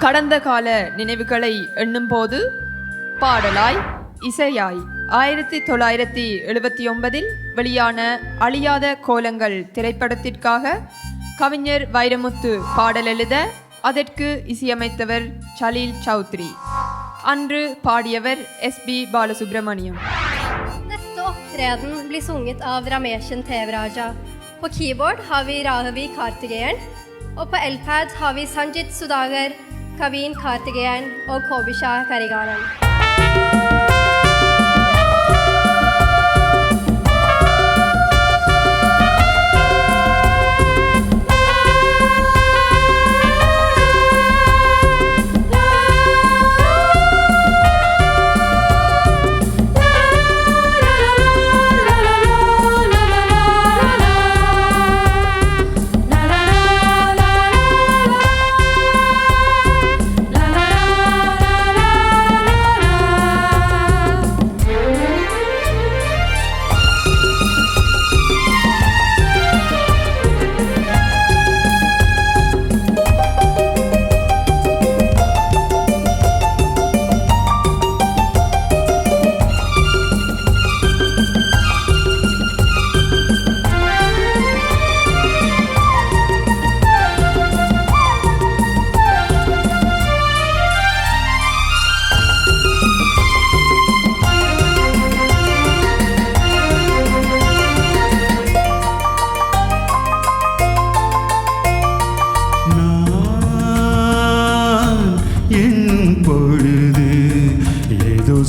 கடந்த கால நினைவுகளை எண்ணும்போது பாடலாய் இசையாய் 1979 வெளியான அழியாத கோலங்கள் திரைப்படத்திற்காக கவிஞர் வைரமுத்து பாடல் எழுத அதற்கு இசையமைத்தவர் சலீல் சௌத்ரி. அன்று பாடியவர் SB Balasubramaniam. Nästa uppträden blir sunget av Rameshen Tevraja. På keyboard har vi Rahavi Karthikeyan och på L-pad har vi Sanjit Sudagar, Kavin Karthikeyan och Kobisha Karigaran.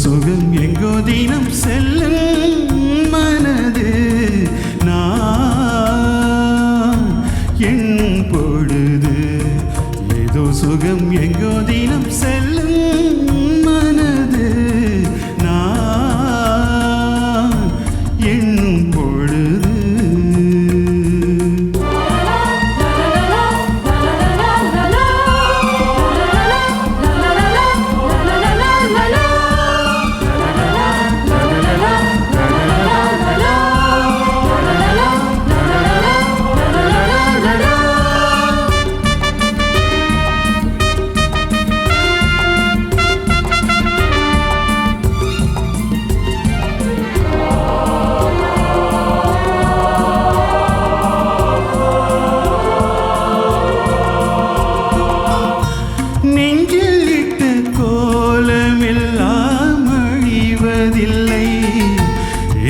சுகம் எங்கோ தினம் செல்லும் மனது நான் எண்ணும் பொழுது ஏதோ சுகம் எங்கோ தினம் செல்லும் மனது நான் எண்ணும் பொழுது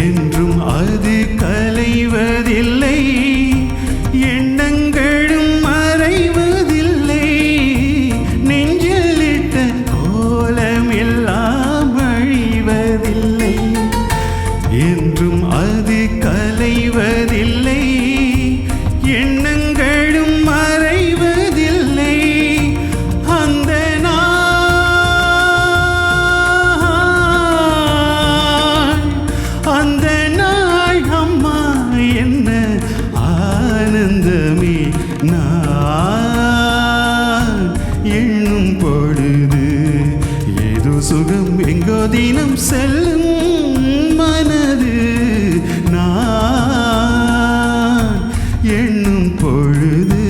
என்றும் அது கலைவதில்லை, எண்ணங்களும் மறைவதில்லை. நெஞ்சில் இட்ட கோலம் எல்லாம் அழிவதில்லை, என்றும் அது கலைவதில்லை, எண்ணங்களும் மறைவதில்லை. அந்த அந்த நாள் அம்மா என்ன ஆனந்தமே நான் எண்ணும் பொழுது ஏதோ சுகம் எங்கோ தினம் செல்லும் மனது நான் எண்ணும் பொழுது.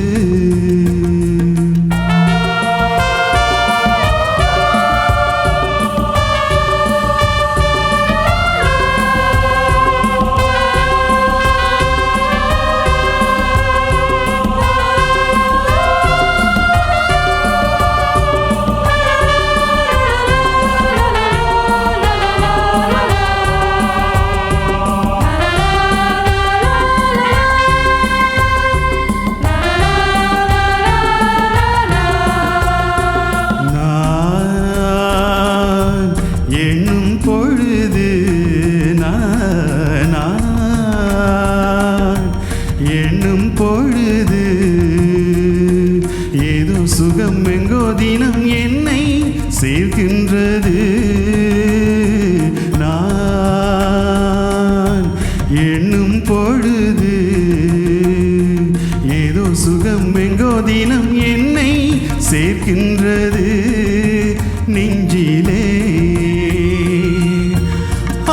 எண்ணும் பொழுது நான் எண்ணும் பொழுது ஏதோ சுகம் எங்கோ தினம் என்னை சேர்க்கின்றது. நான் எண்ணும் பொழுது ஏதோ சுகம் எங்கோ தினம் என்னை சேர்க்கின்றது. நெஞ்சிலே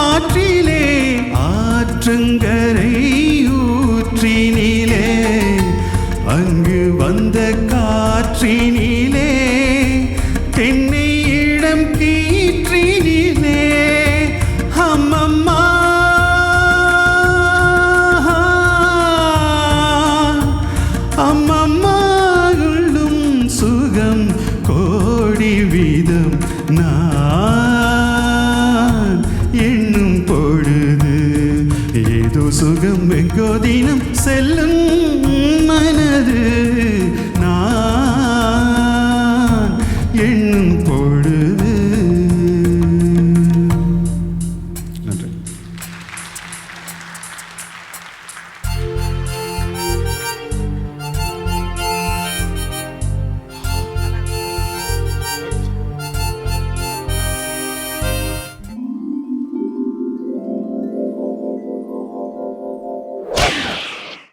ஆற்றிலே ஆற்றங்கரை ஊற்றினிலே அங்கு வந்த காற்றினிலே சுகம் எங்கோ தினம் செல்லும்